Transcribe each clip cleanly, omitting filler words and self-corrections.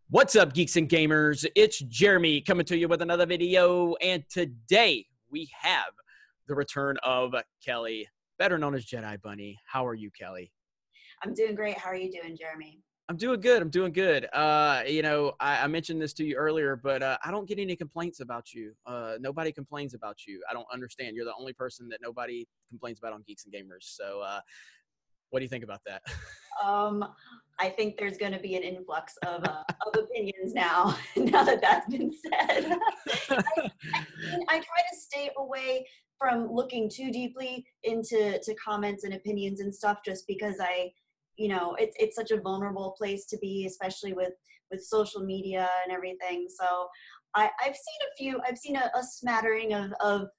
What's up, geeks and gamers? It's Jeremy coming to you with another video, and today we have the return of Kelly, better known as Jedi Bunny. How are you, Kelly? I'm doing great. How are you doing, Jeremy? I'm doing good. I'm doing good. I mentioned this to you earlier, but I don't get any complaints about you. Nobody complains about you. I don't understand. You're the only person that nobody complains about on Geeks and Gamers. So what do you think about that? I think there's going to be an influx of opinions now. Now that that's been said, I try to stay away from looking too deeply into comments and opinions and stuff, just because it's such a vulnerable place to be, especially with social media and everything. So I've seen a smattering of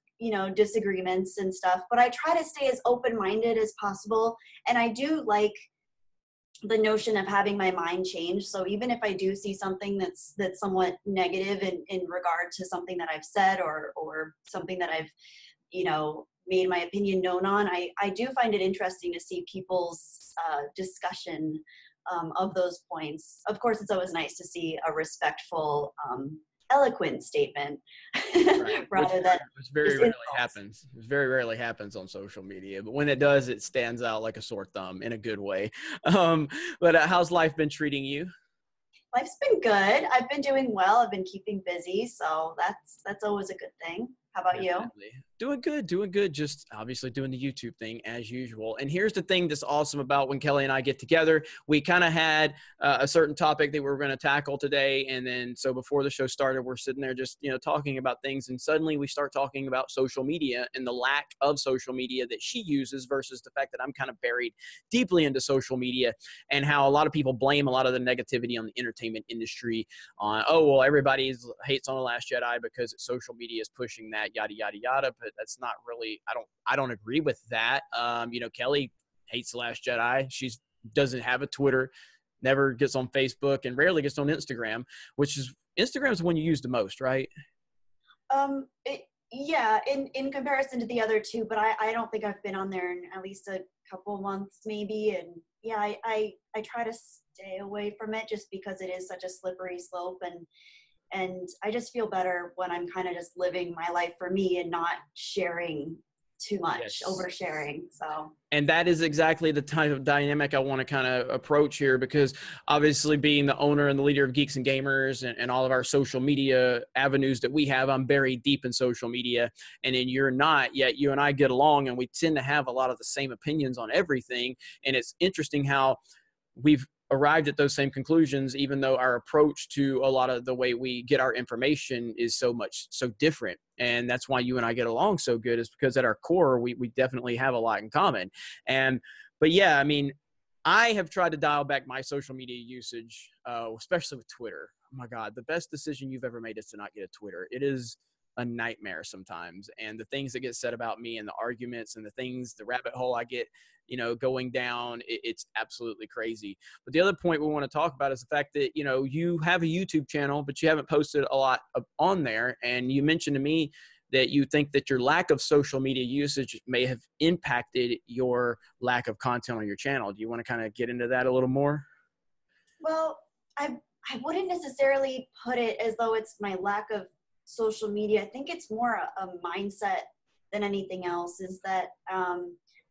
disagreements and stuff, but I try to stay as open-minded as possible. And I do like the notion of having my mind change. So even if I do see something that's somewhat negative in regard to something that I've said or something that I've, made my opinion known on, I do find it interesting to see people's discussion of those points. Of course, it's always nice to see a respectful, eloquent statement rather than which very rarely happens. It very rarely happens on social media, but when it does, it stands out like a sore thumb in a good way. But how's life been treating you? Life's been good. I've been doing well. I've been keeping busy, so that's always a good thing. How about you? Doing good. Just obviously doing the YouTube thing as usual. And here's the thing that's awesome about when Kelly and I get together. We kind of had a certain topic that we were going to tackle today. And then so before the show started, we're sitting there just, talking about things. And suddenly we start talking about social media and the lack of social media that she uses versus the fact that I'm kind of buried deeply into social media, and how a lot of people blame a lot of the negativity on the entertainment industry on, oh, well, everybody hates on The Last Jedi because social media is pushing that, yada, yada, yada. But that's not really, I don't agree with that. Kelly hates The Last Jedi. She doesn't have a Twitter, never gets on Facebook, and rarely gets on Instagram, which is Instagram is the one you use the most, right? Yeah, in comparison to the other two, but I don't think I've been on there in at least a couple months maybe. And yeah, I try to stay away from it just because it is such a slippery slope, and I just feel better when I'm kind of just living my life for me and not sharing too much, Yes. Oversharing. So. And that is exactly the type of dynamic I want to kind of approach here, because obviously being the owner and the leader of Geeks and Gamers and all of our social media avenues that we have, I'm buried deep in social media, and then you're not, yet you and I get along and we tend to have a lot of the same opinions on everything. And it's interesting how we've arrived at those same conclusions, even though our approach to a lot of the way we get our information is so different. And that's why you and I get along so good, is because at our core, we definitely have a lot in common. But yeah, I mean, I have tried to dial back my social media usage, especially with Twitter. Oh my God, the best decision you've ever made is to not get a Twitter. It is a nightmare sometimes. And the things that get said about me and the arguments and the rabbit hole I get, going down, it's absolutely crazy. But the other point we want to talk about is the fact that, you have a YouTube channel, but you haven't posted a lot on there. And you mentioned to me that you think that your lack of social media usage may have impacted your lack of content on your channel. Do you want to kind of get into that a little more? Well, I wouldn't necessarily put it as though it's my lack of social media. I think it's more a mindset than anything else. Is that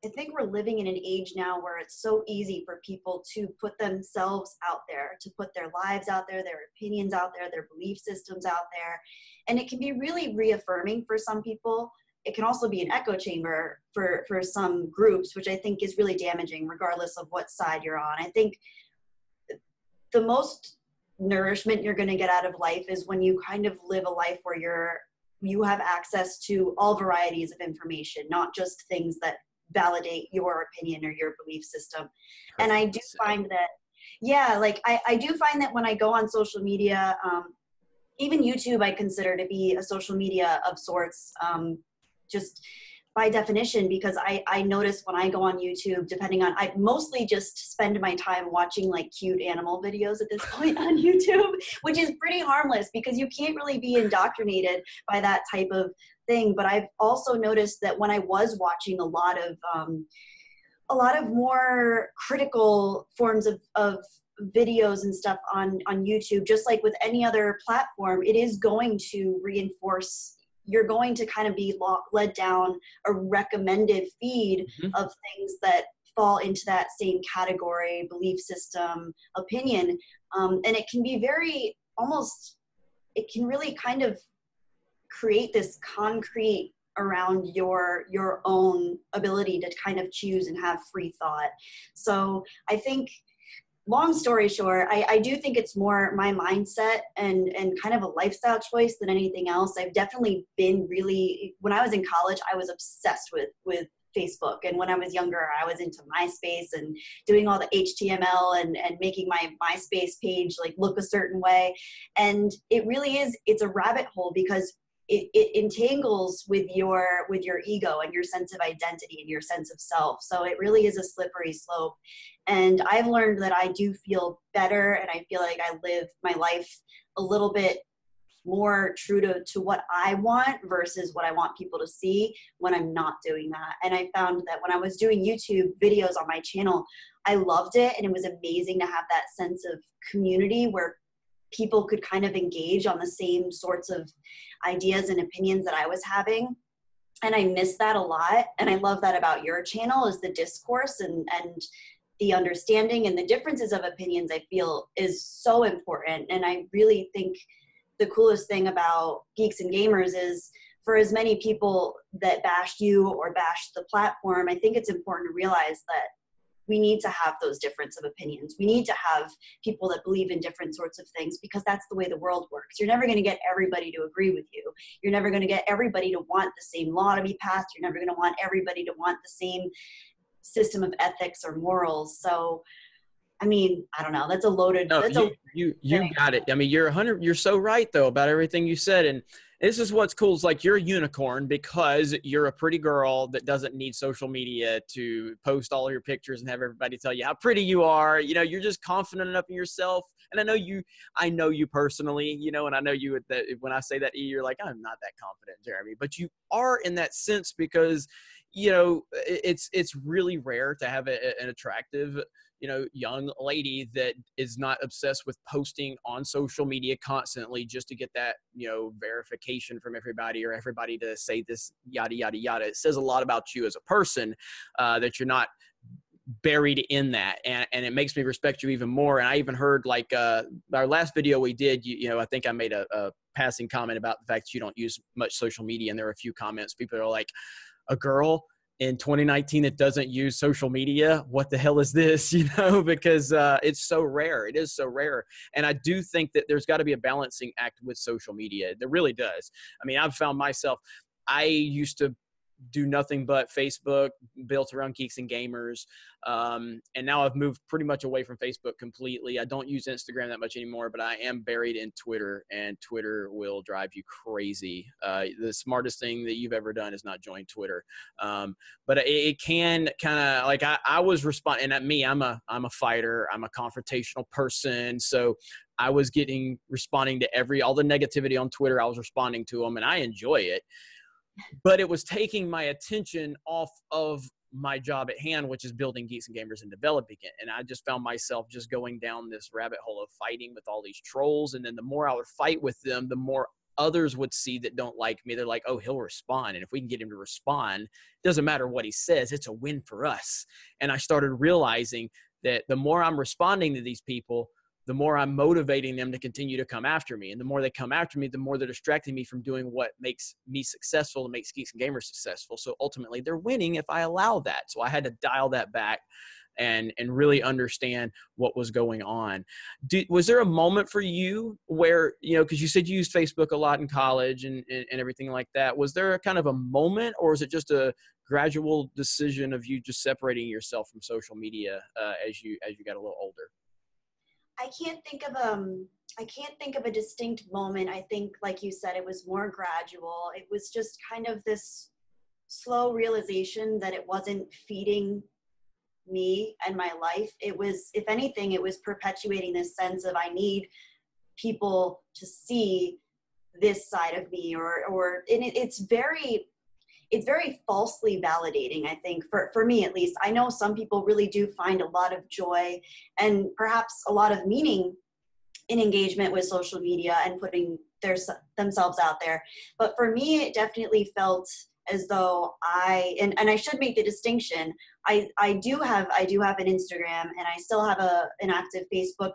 I think we're living in an age now where it's so easy for people to put themselves out there, to put their lives out there, their opinions out there, their belief systems out there. And it can be really reaffirming for some people. It can also be an echo chamber for some groups, which I think is really damaging regardless of what side you're on. I think the most nourishment you're going to get out of life is when you kind of live a life where you have access to all varieties of information, not just things that validate your opinion or your belief system. And I do find that, I do find that when I go on social media, even YouTube, I consider to be a social media of sorts, just by definition, because I notice when I go on YouTube, I mostly just spend my time watching like cute animal videos at this point on YouTube, which is pretty harmless because you can't really be indoctrinated by that type of thing. But I've also noticed that when I was watching a lot of more critical forms of videos and stuff on YouTube, just like with any other platform, it is going to reinforce, you're going to kind of be led down a recommended feed of things that fall into that same category, belief system, opinion. And it can be very almost, it can really kind of create this concrete around your own ability to kind of choose and have free thought. So I think, long story short, I do think it's more my mindset and kind of a lifestyle choice than anything else. I've definitely been really, when I was in college, I was obsessed with Facebook. And when I was younger, I was into MySpace and doing all the HTML and making my MySpace page like look a certain way. And it really is, it's a rabbit hole because it entangles with your ego and your sense of identity and your sense of self. So it really is a slippery slope. And I've learned that I do feel better, and I feel like I live my life a little bit more true to what I want versus what I want people to see when I'm not doing that. And I found that when I was doing YouTube videos on my channel, I loved it. And it was amazing to have that sense of community where people could kind of engage on the same sorts of ideas and opinions that I was having. And I miss that a lot. And I love that about your channel, is the discourse and the understanding and the differences of opinions, I feel is so important. And I really think the coolest thing about Geeks and Gamers is, for as many people that bashed you or bashed the platform, I think it's important to realize that we need to have those difference of opinions. We need to have people that believe in different sorts of things, because that's the way the world works. You're never going to get everybody to agree with you. You're never going to get everybody to want the same law to be passed. You're never going to want everybody to want the same system of ethics or morals. So, I mean, I don't know. That's a loaded. No, That's you got it. I mean, you're so right though about everything you said. And this is what's cool. Is like, you're a unicorn because you're a pretty girl that doesn't need social media to post all your pictures and have everybody tell you how pretty you are. You know, you're just confident enough in yourself. And I know you personally, you know, and I know you, that when I say that to you, you're like, I'm not that confident, Jeremy, but you are in that sense because, you know, it's really rare to have an attractive, you know, young lady that is not obsessed with posting on social media constantly just to get that, you know, verification from everybody or everybody to say this, yada, yada, yada. It says a lot about you as a person, that you're not buried in that. And it makes me respect you even more. And I even heard, like, our last video we did, you know, I think I made a passing comment about the fact that you don't use much social media. And there were a few comments. People are like, a girl in 2019 that doesn't use social media, what the hell is this? You know, because it's so rare. It is so rare. And I do think that there's got to be a balancing act with social media. There really does. I mean, I've found myself, I used to do nothing but Facebook, built around Geeks and Gamers. And now I've moved pretty much away from Facebook completely. I don't use Instagram that much anymore, but I am buried in Twitter, and Twitter will drive you crazy. The smartest thing that you've ever done is not join Twitter. But it can kind of, like, I was responding, and at me, I'm a fighter. I'm a confrontational person. So I was responding to all the negativity on Twitter. I was responding to them, and I enjoy it. But it was taking my attention off of my job at hand, which is building Geeks and Gamers and developing it. And I just found myself just going down this rabbit hole of fighting with all these trolls. And then the more I would fight with them, the more others would see that don't like me. They're like, oh, he'll respond. And if we can get him to respond, it doesn't matter what he says, it's a win for us. And I started realizing that the more I'm responding to these people, the more I'm motivating them to continue to come after me. And the more they come after me, the more they're distracting me from doing what makes me successful and makes Geeks and Gamers successful. So ultimately they're winning if I allow that. So I had to dial that back and really understand what was going on. Was there a moment for you where, you know, because you said you used Facebook a lot in college and everything like that. Was there a kind of a moment, or is it just a gradual decision of you just separating yourself from social media as you got a little older? I can't think of a distinct moment. I think, like you said, it was more gradual. It was just kind of this slow realization that it wasn't feeding me and my life. It was, if anything, it was perpetuating this sense of, I need people to see this side of me, or and it's very, it's very falsely validating, I think, for me at least. I know some people really do find a lot of joy and perhaps a lot of meaning in engagement with social media and putting themselves out there. But for me, it definitely felt as though and I should make the distinction. I do have an Instagram, and I still have an active Facebook,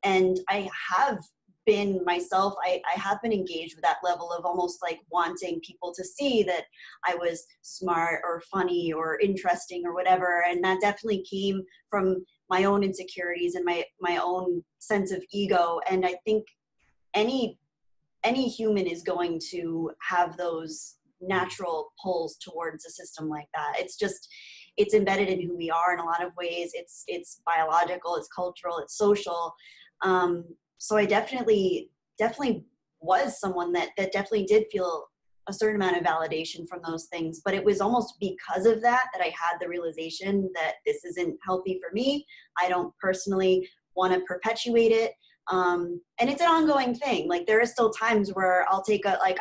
and I have been myself. I have been engaged with that level of almost like wanting people to see that I was smart or funny or interesting or whatever. And that definitely came from my own insecurities and my own sense of ego. And I think any human is going to have those natural pulls towards a system like that. It's embedded in who we are in a lot of ways. It's biological, it's cultural, it's social. So I definitely was someone that definitely did feel a certain amount of validation from those things. But it was almost because of that I had the realization that this isn't healthy for me. I don't personally want to perpetuate it. And it's an ongoing thing. Like, there are still times where I'll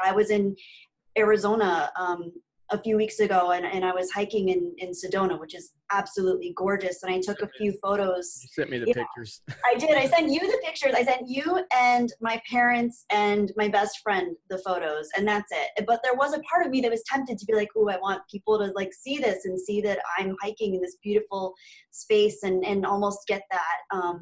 I was in Arizona a few weeks ago, and I was hiking in Sedona, which is absolutely gorgeous. And I took a few photos. You sent me the pictures. I did. I sent you the pictures. I sent you and my parents and my best friend the photos, and that's it. But there was a part of me that was tempted to be like, "Ooh, I want people to like see this and see that I'm hiking in this beautiful space and almost get that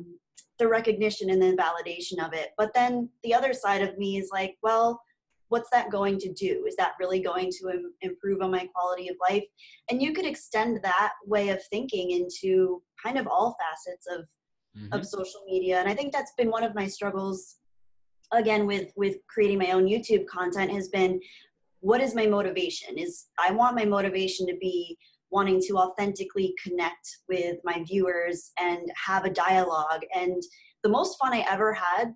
the recognition and the validation of it." But then the other side of me is like, well, what's that going to do? Is that really going to improve on my quality of life? And you could extend that way of thinking into kind of all facets of social media. And I think that's been one of my struggles, again, with creating my own YouTube content, has been, what is my motivation? I want my motivation to be wanting to authentically connect with my viewers and have a dialogue. And the most fun I ever had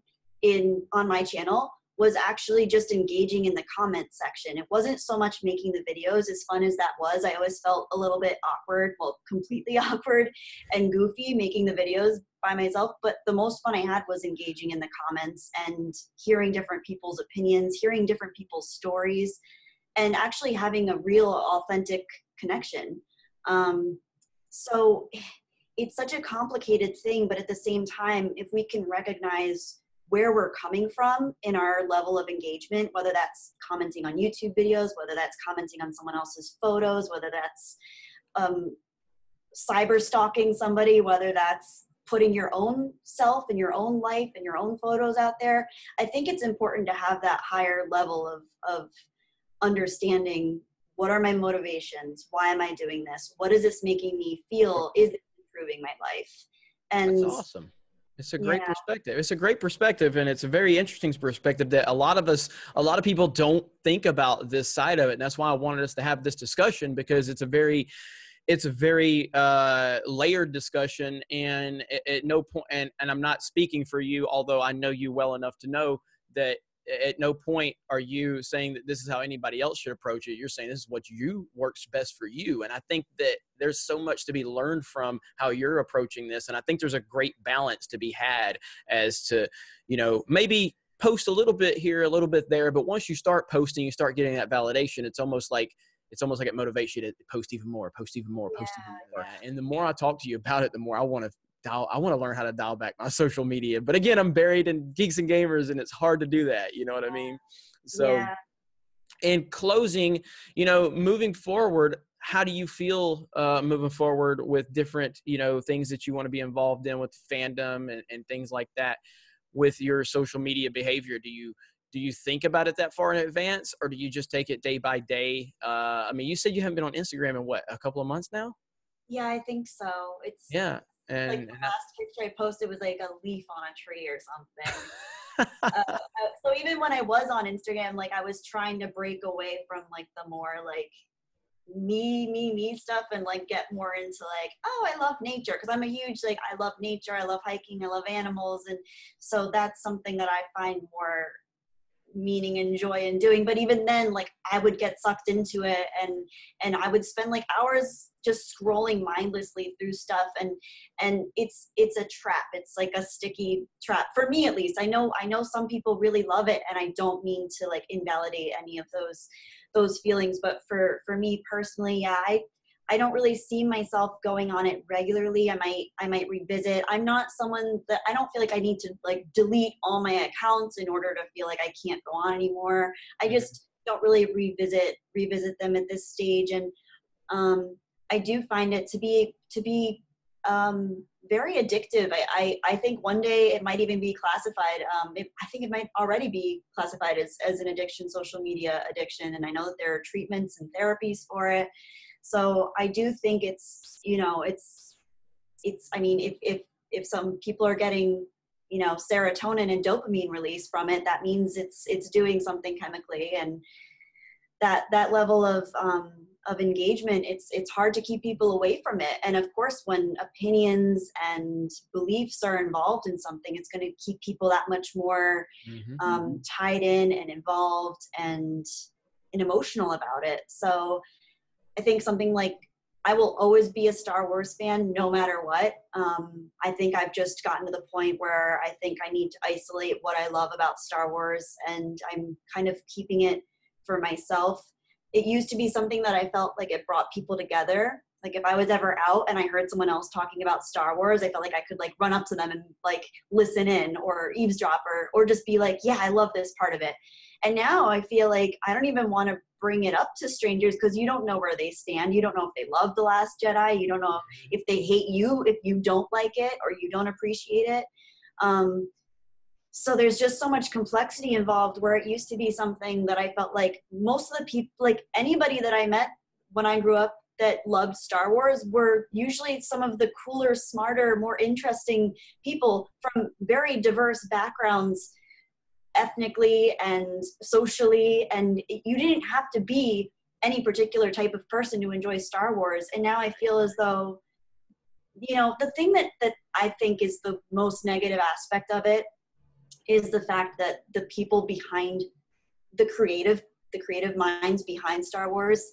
on my channel was actually just engaging in the comment section. It wasn't so much making the videos. As fun as that was, I always felt a little bit awkward, well, completely awkward and goofy making the videos by myself. But the most fun I had was engaging in the comments and hearing different people's opinions, hearing different people's stories, and actually having a real authentic connection. So it's such a complicated thing, but at the same time, if we can recognize where we're coming from in our level of engagement, whether that's commenting on YouTube videos, whether that's commenting on someone else's photos, whether that's cyber stalking somebody, whether that's putting your own self and your own life and your own photos out there, I think it's important to have that higher level of understanding, what are my motivations? Why am I doing this? What is this making me feel? Is it improving my life? And that's awesome. It's a great perspective. It's a great perspective, and it's a very interesting perspective that a lot of people don't think about this side of it. And that's why I wanted us to have this discussion, because it's a very layered discussion. And at no point, and I'm not speaking for you, although I know you well enough to know that at no point are you saying that this is how anybody else should approach it. You're saying this is what works best for you. And I think that there's so much to be learned from how you're approaching this. And I think there's a great balance to be had as to, maybe post a little bit here, a little bit there. But once you start posting, you start getting that validation. It's almost like it motivates you to post even more, post even more. And the more I talk to you about it, the more I want to learn how to dial back my social media. But again, I'm buried in Geeks and Gamers, and it's hard to do that. You know what I mean? So in closing, moving forward, how do you feel moving forward with different, things that you want to be involved in with fandom and things like that with your social media behavior? Do you think about it that far in advance, or do you just take it day by day? I mean, you said you haven't been on Instagram in a couple of months now? Yeah, I think so. And like the last picture I posted was like a leaf on a tree or something. So even when I was on Instagram, like, I was trying to break away from like the more like me stuff and like get more into like, oh, I love nature, because I'm a huge, like, I love nature, I love hiking, I love animals. And so that's something that I find more meaning and joy in doing. But even then, like, I would get sucked into it, and I would spend like hours just scrolling mindlessly through stuff, and it's a trap. It's like a sticky trap for me, at least. I know some people really love it, and I don't mean to like invalidate any of those feelings. But for me personally, yeah, I don't really see myself going on it regularly. I might revisit. I'm not someone that, I don't feel like I need to like delete all my accounts in order to feel like I can't go on anymore. I just don't really revisit them at this stage. And I do find it to be very addictive. I think one day it might even be classified. I think it might already be classified as an addiction, social media addiction. And I know that there are treatments and therapies for it. So I do think it's, you know, I mean, if some people are getting, you know, serotonin and dopamine release from it, that means it's doing something chemically. And that level of engagement, it's hard to keep people away from it. And of course, when opinions and beliefs are involved in something, it's going to keep people that much more tied in and involved and emotional about it. So I think something like, I will always be a Star Wars fan no matter what. I think I've just gotten to the point where I think I need to isolate what I love about Star Wars, and I'm kind of keeping it for myself. It used to be something that I felt like it brought people together. Like if I was ever out and I heard someone else talking about Star Wars, I felt like I could like run up to them and like listen in or eavesdrop or just be like, yeah, I love this part of it. And now I feel like I don't even want to bring it up to strangers because you don't know where they stand. You don't know if they love The Last Jedi. You don't know if they hate you, if you don't like it or you don't appreciate it. So there's just so much complexity involved, where it used to be something that I felt like most of the people, like anybody that I met when I grew up that loved Star Wars, were usually some of the cooler, smarter, more interesting people from very diverse backgrounds, ethnically and socially, and you didn't have to be any particular type of person to enjoy Star Wars. And now I feel as though, you know, the thing that I think is the most negative aspect of it is the fact that the people behind the creative minds behind Star Wars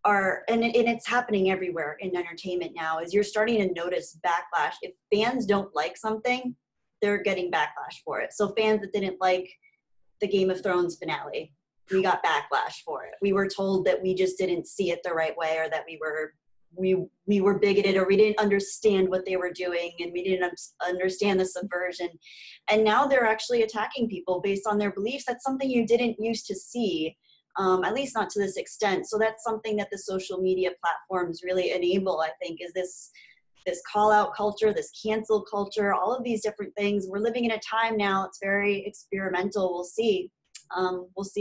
are, and it's happening everywhere in entertainment now, is you're starting to notice backlash. If fans don't like something, they're getting backlash for it. So fans that didn't like the Game of Thrones finale, we got backlash for it. We were told that we just didn't see it the right way, or that we were bigoted, or we didn't understand what they were doing, and we didn't understand the subversion. And now they're actually attacking people based on their beliefs. That's something you didn't used to see, at least not to this extent. So that's something that the social media platforms really enable, I think, is this call out culture, this cancel culture, all of these different things. We're living in a time now, it's very experimental. We'll see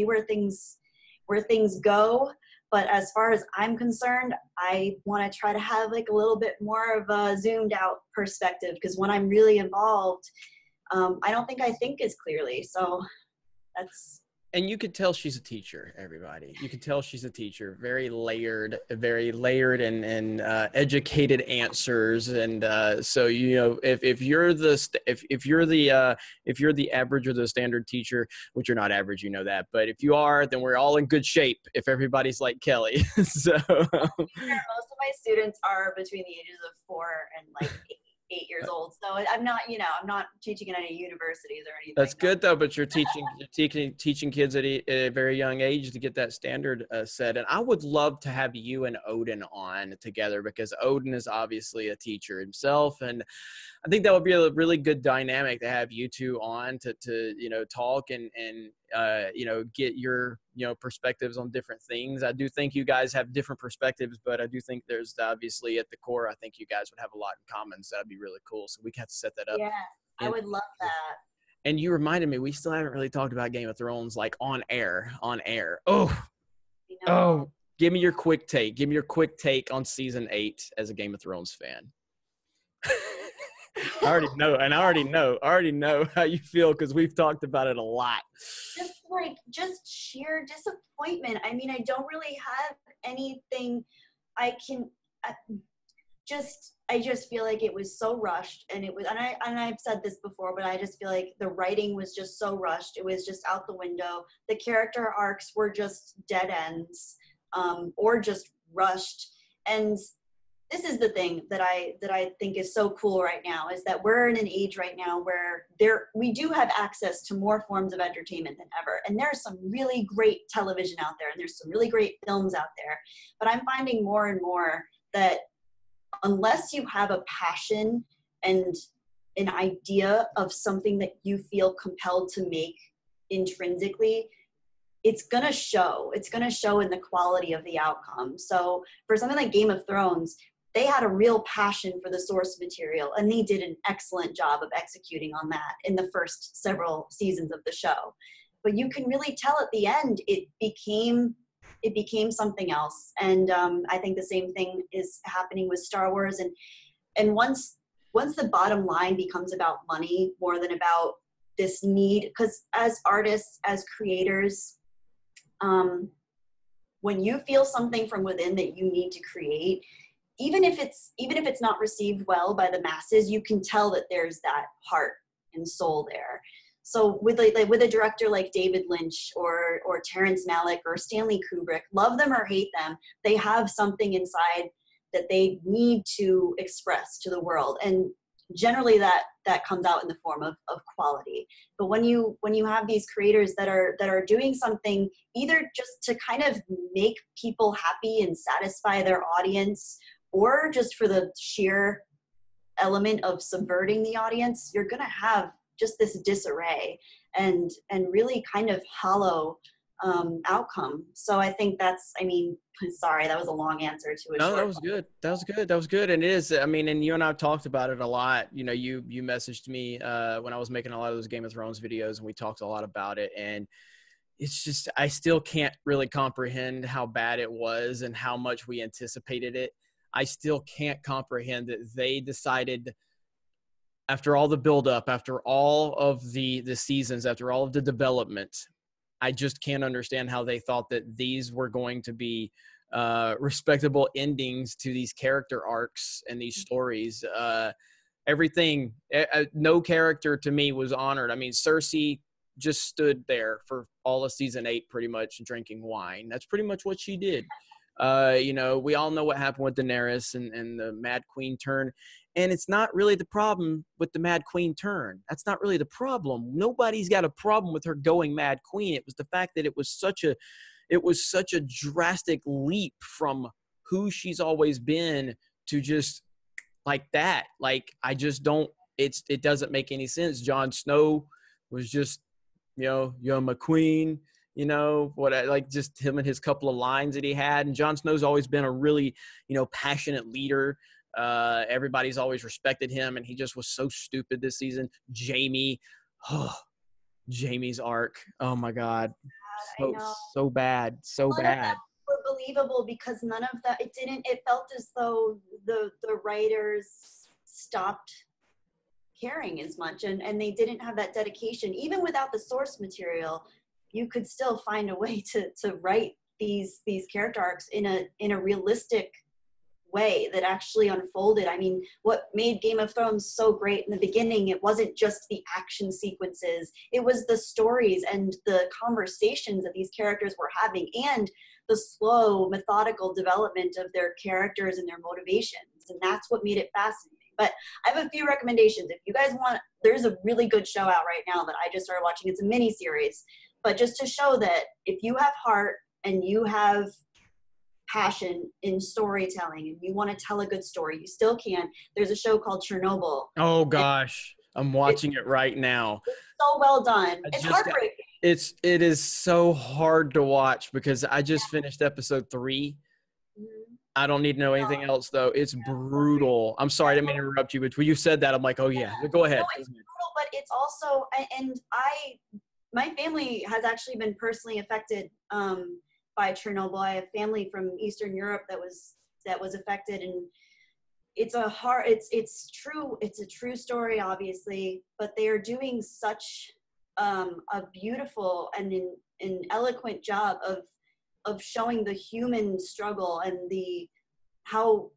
where things go. But as far as I'm concerned, I want to try to have like a little bit more of a zoomed out perspective, because when I'm really involved, I don't think I think as clearly. So that's. And you could tell she's a teacher, everybody. You could tell she's a teacher. Very layered and educated answers. And so, you know, if you're the average or the standard teacher, which you're not average, you know that. But if you are, then we're all in good shape if everybody's like Kelly. So most of my students are between the ages of 4 and like 8 years old. So I'm not teaching at any universities or anything. That's good though, but you're teaching kids at a very young age to get that standard set. And I would love to have you and Odin on together, because Odin is obviously a teacher himself, and I think that would be a really good dynamic to have you two on to you know, talk and you know, get your, you know, perspectives on different things. I do think you guys have different perspectives, but I do think there's obviously at the core, I think you guys would have a lot in common. So that'd be really cool. So we have to set that up. Yeah, I would love that. And you reminded me, we still haven't really talked about Game of Thrones, like on air. Oh, give me your quick take. Give me your quick take on season 8 as a Game of Thrones fan. I already know how you feel, because we've talked about it a lot. Just sheer disappointment. I mean, I don't really have anything I just feel like it was so rushed, and I've said this before, but I just feel like the writing was just so rushed. It was just out the window. The character arcs were just dead ends, or just rushed. And this is the thing that I think is so cool right now, is that we're in an age right now where we do have access to more forms of entertainment than ever. And there's some really great television out there, and there's some really great films out there. But I'm finding more and more that unless you have a passion and an idea of something that you feel compelled to make intrinsically, it's going to show. It's going to show in the quality of the outcome. So for something like Game of Thrones, they had a real passion for the source material, and they did an excellent job of executing on that in the first several seasons of the show. But you can really tell at the end, it became something else. And I think the same thing is happening with Star Wars. And once the bottom line becomes about money more than about this need, because as artists, as creators, when you feel something from within that you need to create, even if it's not received well by the masses, you can tell that there's that heart and soul there. So with a director like David Lynch or Terrence Malick or Stanley Kubrick, love them or hate them, they have something inside that they need to express to the world. And generally that comes out in the form of quality. But when you have these creators that are doing something either just to kind of make people happy and satisfy their audience, or just for the sheer element of subverting the audience, you're going to have just this disarray and really kind of hollow outcome. So I think sorry, that was a long answer to a short. No, that was good. That was good. And it is, I mean, and you and I have talked about it a lot. You know, you messaged me when I was making a lot of those Game of Thrones videos, and we talked a lot about it. And it's just, I still can't really comprehend how bad it was and how much we anticipated it. I still can't comprehend that they decided, after all the buildup, after all of the seasons, after all of the development, I just can't understand how they thought that these were going to be respectable endings to these character arcs and these stories. Everything, no character to me was honored. I mean, Cersei just stood there for all of season 8 pretty much drinking wine. That's pretty much what she did. You know, we all know what happened with Daenerys and the Mad Queen turn. And it's not really the problem with the Mad Queen turn. That's not really the problem. Nobody's got a problem with her going Mad Queen. It was the fact that it was such a drastic leap from who she's always been to just like that. Like, I just don't, it doesn't make any sense. Jon Snow was just, you know, you're my queen, you know, like just him and his couple of lines that he had. And Jon Snow's always been a really, you know, passionate leader. Everybody's always respected him, and he just was so stupid this season. Jamie's arc. Oh my God. So bad. So none bad. of them were believable because none of that, it felt as though the writers stopped caring as much, and they didn't have that dedication. Even without the source material, you could still find a way to write these character arcs in a realistic way that actually unfolded. I mean, what made Game of Thrones so great in the beginning, it wasn't just the action sequences, it was the stories and the conversations that these characters were having, and the slow, methodical development of their characters and their motivations. And that's what made it fascinating. But I have a few recommendations. If you guys want, there's a really good show out right now that I just started watching. It's a mini series, but just to show that if you have heart and you have passion in storytelling and you want to tell a good story, you still can. There's a show called Chernobyl. Oh gosh, I'm watching it right now. It's so well done. It's heartbreaking. It is so hard to watch because I just finished episode 3. Mm-hmm. I don't need to know anything else though. It's brutal. I'm sorry, I didn't mean to interrupt you, but when you said that, I'm like, oh yeah, go ahead. No, it's brutal, but it's also, my family has actually been personally affected by Chernobyl. I have family from Eastern Europe that was affected, and it's a true story, obviously, but they are doing such a beautiful and an eloquent job of showing the human struggle and how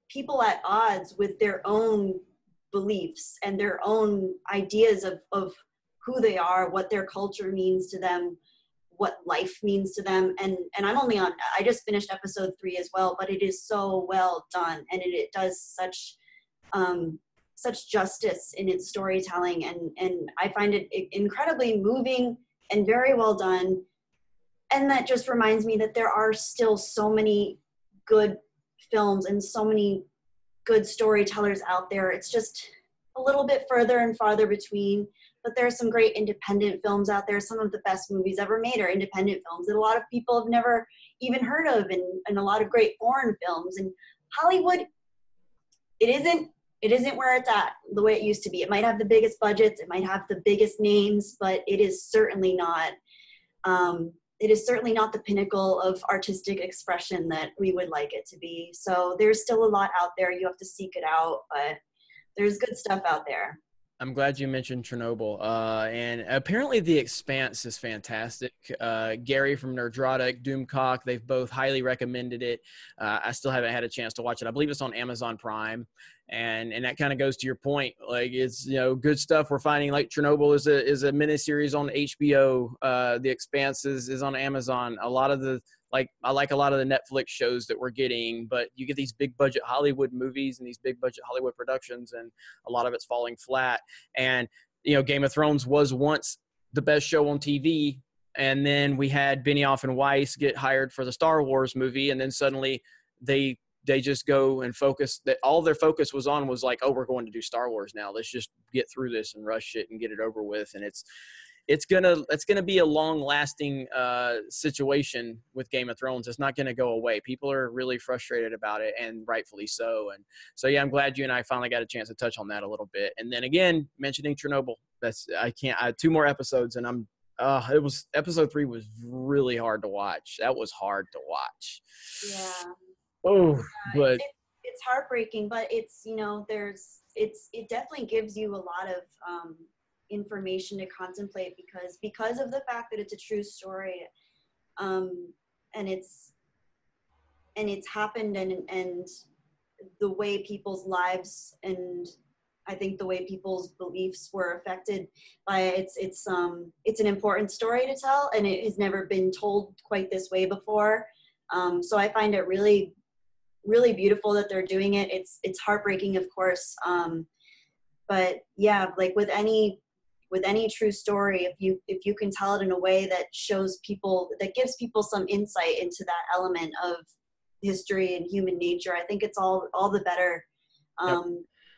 people at odds with their own beliefs and their own ideas of who they are, what their culture means to them, what life means to them. And I just finished episode 3 as well, but it is so well done, and it does such justice in its storytelling, and I find it incredibly moving and very well done. And that just reminds me that there are still so many good films and so many good storytellers out there. It's just a little bit further and farther between, but there are some great independent films out there. Some of the best movies ever made are independent films that a lot of people have never even heard of, and a lot of great foreign films. And Hollywood, it isn't where it's at the way it used to be. It might have the biggest budgets, it might have the biggest names, but it is certainly not the pinnacle of artistic expression that we would like it to be. So there's still a lot out there. You have to seek it out, but there's good stuff out there. I'm glad you mentioned Chernobyl. And apparently The Expanse is fantastic. Gary from Nerdrotic, Doomcock, they've both highly recommended it. I still haven't had a chance to watch it. I believe it's on Amazon Prime. And that kind of goes to your point. Like, it's, good stuff. We're finding like Chernobyl is a miniseries on HBO. The Expanse is on Amazon. I like a lot of the Netflix shows that we're getting, but you get these big budget Hollywood movies and these big budget Hollywood productions, and a lot of it's falling flat. And, Game of Thrones was once the best show on TV. And then we had Benioff and Weiss get hired for the Star Wars movie. And then suddenly they just go and focus, that all their focus was like, oh, we're going to do Star Wars now. Let's just get through this and rush it and get it over with. And it's gonna be a long lasting situation with Game of Thrones. It's not gonna go away. People are really frustrated about it, and rightfully so. And so, yeah, I'm glad you and I finally got a chance to touch on that a little bit. And then again, mentioning Chernobyl, I had 2 more episodes, and episode 3 was really hard to watch. That was hard to watch. Yeah. Oh, but it's heartbreaking, but it's, it definitely gives you a lot of information to contemplate because of the fact that it's a true story, and it's happened, and the way people's lives, and I think the way people's beliefs were affected by it, it's an important story to tell, and it has never been told quite this way before. So I find it really, really beautiful that they're doing it. It's heartbreaking, of course, but yeah, like with any true story, if you can tell it in a way that that gives people some insight into that element of history and human nature, I think it's all the better. Yep.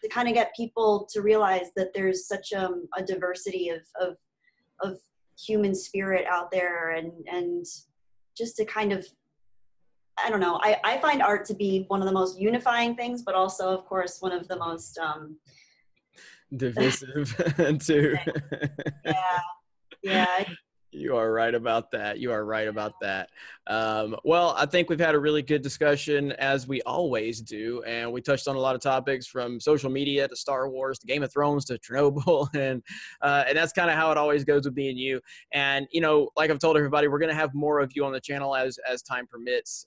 To kind of get people to realize that there's such a diversity of human spirit out there, and just to kind of, I don't know, I find art to be one of the most unifying things, but also, of course, one of the most divisive too. Yeah. You are right about that. Well, I think we've had a really good discussion, as we always do, and we touched on a lot of topics, from social media to Star Wars to Game of Thrones to Chernobyl, and that's kind of how it always goes with me and you. And like I've told everybody, we're going to have more of you on the channel as time permits,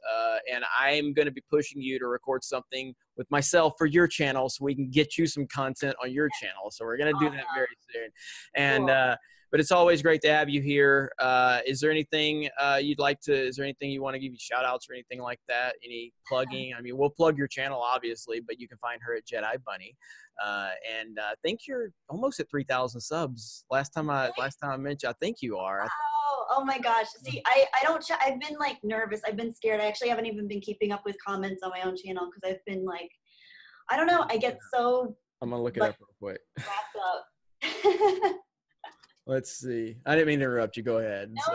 and I'm going to be pushing you to record something with myself for your channel, so we can get you some content on your channel. So we're going to do that very soon. And cool. But it's always great to have you here. Is there anything is there anything you want to give you shout outs or anything like that? Any plugging? I mean, we'll plug your channel, obviously, but you can find her at Jedi Bunny. And I think you're almost at 3,000 subs. Last time I mentioned, I think you are. Oh my gosh. See, I've been like nervous. I've been scared. I actually haven't even been keeping up with comments on my own channel, because I've been like, I don't know. I get so. I'm going to look it up real quick. Wrapped up. Let's see. I didn't mean to interrupt you. Go ahead. It's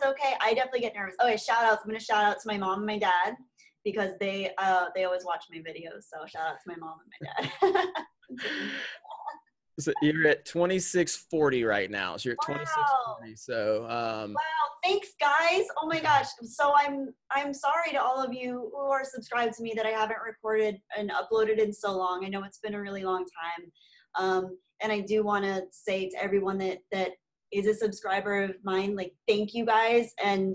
okay. I definitely get nervous. Okay, shout outs. I'm going to shout out to my mom and my dad, because they always watch my videos. So shout out to my mom and my dad. So you're at 2640 right now. So you're at 2640. So wow, thanks guys. Oh my gosh. So I'm sorry to all of you who are subscribed to me that I haven't recorded and uploaded in so long. I know it's been a really long time. And I do want to say to everyone that is a subscriber of mine, like, thank you guys, and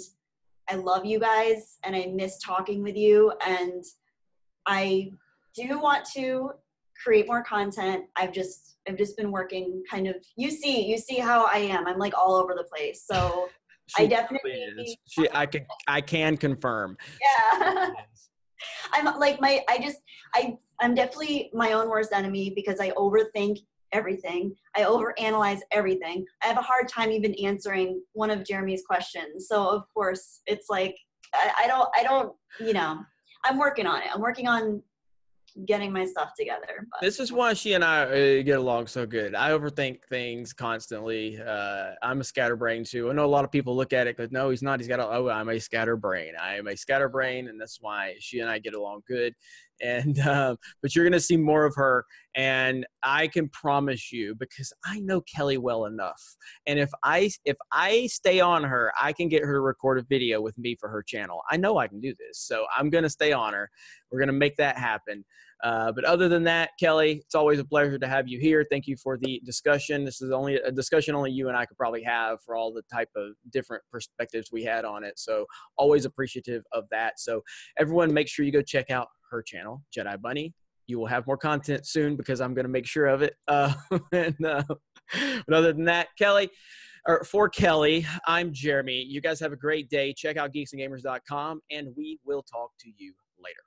I love you guys, and I miss talking with you, and I do want to create more content. I've just been working kind of, you see how I am. I'm like all over the place. So I She truly is. definitely, I can confirm. yeah. She is. I'm like I'm definitely my own worst enemy because I overthink everything. I overanalyze everything. I have a hard time even answering one of Jeremy's questions. So of course it's like, I don't, I'm working on it. I'm working on getting my stuff together. But This is why she and I get along so good. I overthink things constantly. I'm a scatterbrain too. I know a lot of people look at it because no, he's not. He's got I'm a scatterbrain. I am a scatterbrain, and that's why she and I get along good. And but you're gonna see more of her, and I can promise you because I know Kelly well enough. And if I stay on her, I can get her to record a video with me for her channel. I know I can do this, so I'm gonna stay on her. We're gonna make that happen. But other than that, Kelly, it's always a pleasure to have you here. Thank you for the discussion. This is only a discussion only you and I could probably have for all the type of different perspectives we had on it. So always appreciative of that. So everyone, make sure you go check out her channel, Jedi Bunny. You will have more content soon because I'm going to make sure of it. But other than that, for Kelly, I'm Jeremy. You guys have a great day. Check out geeksandgamers.com, and we will talk to you later.